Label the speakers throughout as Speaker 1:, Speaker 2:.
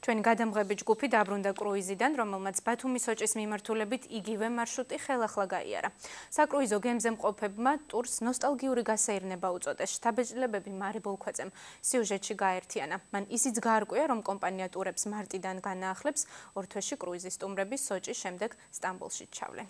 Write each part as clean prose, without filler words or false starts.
Speaker 1: ჩვენი გადამღები ჯგუფი დაბრუნდა კრუიზიდან, რომელმაც ბათუმის სოჭის მიმართულებით იგივე მარშრუტი ხელახლა გაიარა. საკრუიზო გემზე მყოფებმა ტურს ნოსტალგიური გასეირნება უწოდეს. შთაბეჭდილებები მარი ბოლქვაძემ სიუჟეტში გააერთიანა. მან ისიც გაარკვია, რომ კომპანია ტურებს მარტიდან განაახლებს, ორ თვეში კრუიზის სტუმრები სოჭის შემდეგ სტამბოლში ჩავლენ.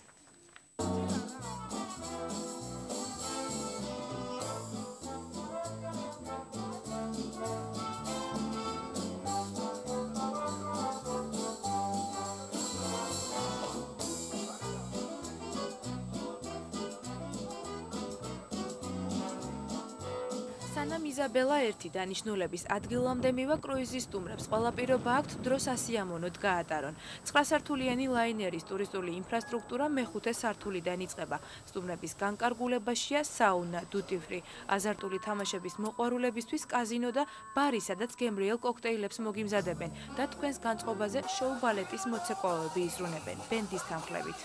Speaker 1: სანამ იზაბელა ერთი დანიშნულების ადგილამდე მივა კრუიზის სტუმრებს ყველა პირობა აქვთ დრო სასიამოვნოდ გაატარონ. 9 სართულიანი ლაინერის ტურისტული ინფრასტრუქტურა მეხუთე სართულიდან იწყება. სტუმრების განკარგულებაშია საუნა, დუტი-ფრი, აზარტული თამაშების მოყვარულებისთვის კაზინო და ბარი, სადაც გემრიელ კოქტეილებს მოგიმზადებენ და თქვენს განწყობაზე შოუ ბალეტის მოცეკვავები იზრუნებენ ბენდის თანხლებით.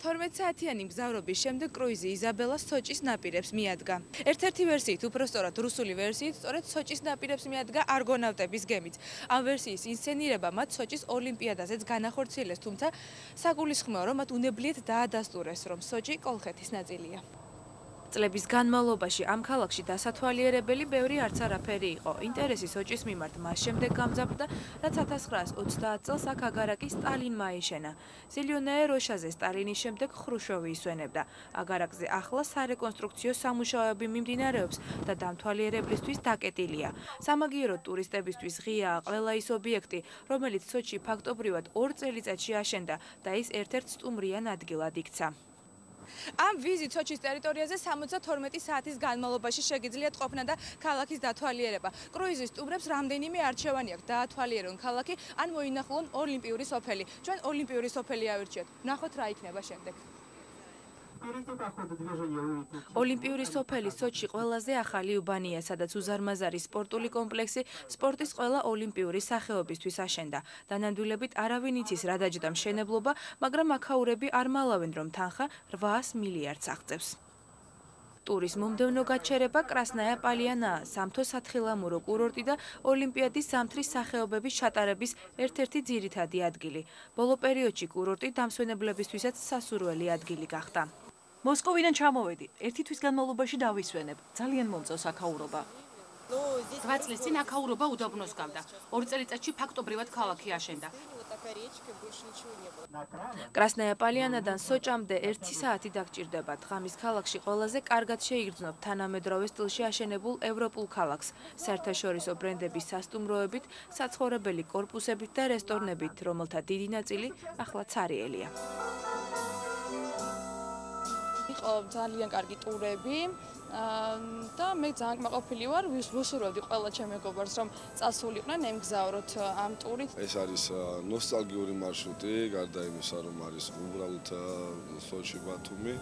Speaker 1: 12 საათიანი მგზავრობის შემდეგ კრუიზი იზაბელას სოჭის ნაპირებს მიადგა. ერთ-ერთი ვერსიით, უფრო სწორად რუსული ვერსიით, სწორედ სოჭის ნაპირებს მიადგა არგონავტების გემით. ამ ვერსიის ინსცენირება მათ სოჭის ოლიმპიადაზეც განახორციელეს, თუმცა საგულისხმოა, რომ მათ უნებლიეთ დაადასტურეს, რომ სოჭი კოლხეთის ნაწილია. წლების განმავლობაში ამ ქალაქში დასათვალიერებელი ბევრი არც არაფერი იყო. ინტერესი სოჭის მიმართ მას შემდეგ გამძაფრდა, რაც 1930 წელს აქ აგარაკი სტალინმა აიშენა. ზილიონაე როშაზე სტალინის შემდეგ ხრუშოვი ისვენებდა. აგარაკზე ახლა სარეკონსტრუქციო სამუშაოები მიმდინარეობს და დამთვალიერებლისთვის დაკეტილია. სამაგიეროდ ტურისტებისთვის ღიაა ყველა ის ობიექტი, რომელიც სოჭი ფაქტობრივად 2 წელიწადში აშენდა და ის ერთ-ერთ სტუმრიან ადგილად იქცა. ამ ვიზით სოჭის ტერიტორიაზე 72 საათის განმავლობაში შეგიძლიათ ყოფნა და ქალაქის დათვალიერება. კრუიზის სტუმრებს რამდენიმე არჩევანი აქვს: დაათვალიერონ ქალაქი ან მოინახულონ ოლიმპიური სოფელი. ჩვენ ოლიმპიური სოფელი ავირჩიოთ. ნახოთ რა იქნება შემდეგ. ოლიმპიური სოფელი სოჭში ყველაზე ახალი უბანია, სადაც უზარმაზარი სპორტული კომპლექსი სპორტის ყველა ოლიმპიური სახეობისთვის აშენდა. დანამდვილებით არავინ იცის რა დაჯდა მშენებლობა, მაგრამ აქაურები არ მალავენ, რომ თანხა 800 მილიარდს აღწევს. ტურის მომდევნო გაჩერება კრასნაია პალიანაა, სამთო სათხილამურო კურორტი და ოლიმპიადის ზამთრის სახეობების ჩატარების ერთ-ერთი ძირითადი ადგილი. ბოლო პერიოდში კურორტი დამსვენებლებისთვისაც სასურველი ადგილი გახდა.
Speaker 2: მოსკოვიდან ჩამოვედი. 1 თვის განმავლობაში დავისვენებ. ძალიან მომწონს აქაურობა.
Speaker 3: 8 წლის წინ აქაურობა უდაბნოს გავდა. 2 წელიწადში ფაქტობრივად ქალაქი აშენდა.
Speaker 1: კრასნაია პალიანადან სოჭამდე 1 საათი დაგჭირდება. ღამის ქალაქში ყველაზე კარგად შეიგრძნობ თანამედროვე სტილში აშენებულ ევროპულ ქალაქს. საერთაშორისო ბრენდების სასტუმროებით, საცხოვრებელი კორპუსებით და რესტორნებით, რომელთა დიდი ნაწილი ახლა ცარიელია.
Speaker 4: იყო ძალიან კარგი ტურები და მე ძალიან კმაყოფილი ვარ, ვუსურვებდი ყველა ჩემ მეგობარს, რომ წასულიყვნენ ემგზავროთ ამ ტურით.
Speaker 5: ეს არის ნოსტალგიური მარშრუტი, გარდა იმისა, რომ არის უბრალოდ სოჭი ბათუმი.